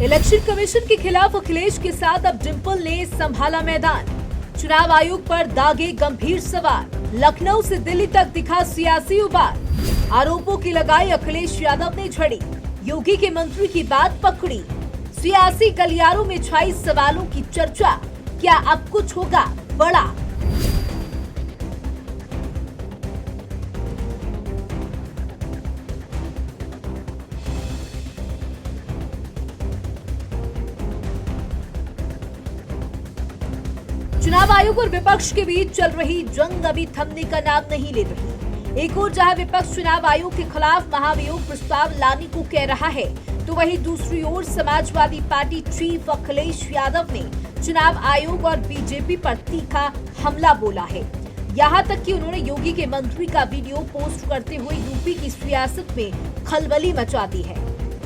Election commission के खिलाफ अखिलेश के साथ अब डिंपल ने संभाला मैदान। चुनाव आयोग पर दागे गंभीर सवाल। लखनऊ से दिल्ली तक दिखा सियासी उबार। आरोपों की लगाई अखिलेश यादव ने झड़ी। योगी के मंत्री की बात पकड़ी। सियासी गलियारों में छाई सवालों की चर्चा। क्या अब कुछ होगा बड़ा? चुनाव आयोग और विपक्ष के बीच चल रही जंग अभी थमने का नाम नहीं ले रही। एक ओर जहां विपक्ष चुनाव आयोग के खिलाफ महाभियोग प्रस्ताव लाने को कह रहा है, तो वहीं दूसरी ओर समाजवादी पार्टी चीफ अखिलेश यादव ने चुनाव आयोग और बीजेपी पर तीखा हमला बोला है। यहां तक कि उन्होंने योगी के मंत्री का वीडियो पोस्ट करते हुए यूपी की सियासत में खलबली मचा दी है।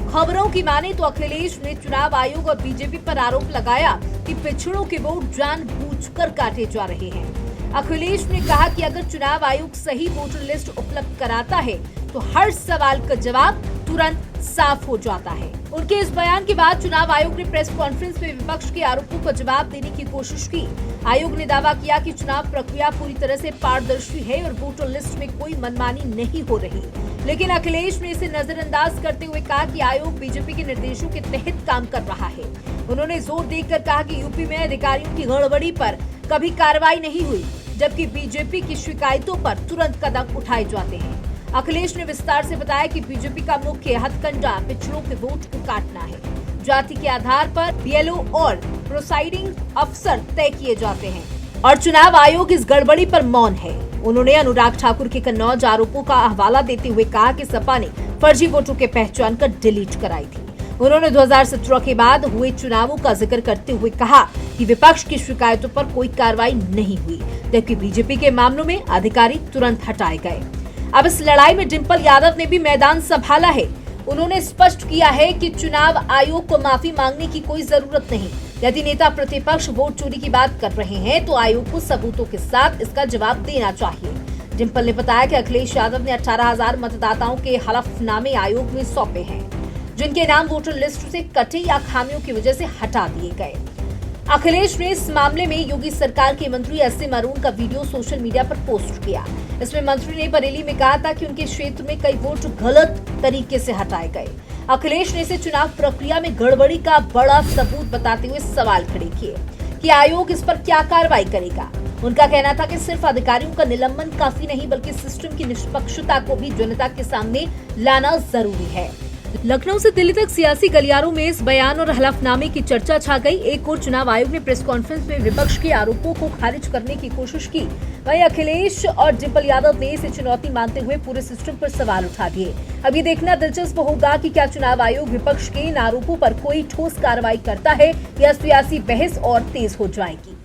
खबरों की माने तो अखिलेश ने चुनाव आयोग और बीजेपी पर आरोप लगाया कि पिछड़ों के वोट जानबूझकर काटे जा रहे हैं। अखिलेश ने कहा कि अगर चुनाव आयोग सही वोटर लिस्ट उपलब्ध कराता है तो हर सवाल का जवाब तुरंत साफ हो जाता है। उनके इस बयान के बाद चुनाव आयोग ने प्रेस कॉन्फ्रेंस में विपक्ष के आरोपों का जवाब देने की कोशिश की। आयोग ने दावा किया कि चुनाव प्रक्रिया पूरी तरह से पारदर्शी है और वोटर लिस्ट में कोई मनमानी नहीं हो रही। लेकिन अखिलेश ने इसे नजरअंदाज करते हुए कहा कि आयोग बीजेपी के निर्देशों के तहत काम कर रहा है। उन्होंने जोर देकर कहा कि यूपी में अधिकारियों की गड़बड़ी पर कभी कार्रवाई नहीं हुई, जबकि बीजेपी की शिकायतों पर तुरंत कदम उठाए जाते हैं। अखिलेश ने विस्तार से बताया कि बीजेपी का मुख्य हथकंडा पिछड़ों के वोट को काटना है। जाति के आधार पर बीएलओ और प्रोसाइडिंग अफसर तय किए जाते हैं और चुनाव आयोग इस गड़बड़ी पर मौन है। उन्होंने अनुराग ठाकुर के कन्नौज आरोपों का हवाला देते हुए कहा कि सपा ने फर्जी वोटों के पहचान कर डिलीट कराई थी। उन्होंने 2017 के बाद हुए चुनावों का जिक्र करते हुए कहा कि विपक्ष की शिकायतों पर कोई कार्रवाई नहीं हुई, जबकि बीजेपी के मामलों में अधिकारी तुरंत हटाए गए। अब इस लड़ाई में डिंपल यादव ने भी मैदान संभाला है। उन्होंने स्पष्ट किया है कि चुनाव आयोग को माफी मांगने की कोई जरूरत नहीं। यदि नेता प्रतिपक्ष वोट चोरी की बात कर रहे हैं तो आयोग को सबूतों के साथ इसका जवाब देना चाहिए। डिंपल ने बताया कि अखिलेश यादव ने 18,000 मतदाताओं के हलफनामे आयोग में सौंपे हैं, जिनके नाम वोटर लिस्ट से कटे या खामियों की वजह से हटा दिए गए। अखिलेश ने इस मामले में योगी सरकार के मंत्री एससी मरून का वीडियो सोशल मीडिया पर पोस्ट किया। इसमें मंत्री ने बरेली में कहा था कि उनके क्षेत्र में कई वोट गलत तरीके से हटाए गए। अखिलेश ने इसे चुनाव प्रक्रिया में गड़बड़ी का बड़ा सबूत बताते हुए सवाल खड़े किए कि आयोग इस पर क्या कार्रवाई करेगा। उनका कहना था कि सिर्फ अधिकारियों का निलंबन काफी नहीं, बल्कि सिस्टम की निष्पक्षता को भी जनता के सामने लाना जरूरी है। लखनऊ से दिल्ली तक सियासी गलियारों में इस बयान और हलफनामे की चर्चा छा गई। एक और चुनाव आयोग ने प्रेस कॉन्फ्रेंस में विपक्ष के आरोपों को खारिज करने की कोशिश की, वहीं अखिलेश और डिंपल यादव ने इसे चुनौती मानते हुए पूरे सिस्टम पर सवाल उठा दिए। अब ये देखना दिलचस्प होगा कि क्या चुनाव आयोग विपक्ष के इन आरोपों पर कोई ठोस कार्रवाई करता है या सियासी बहस और तेज हो जाएगी।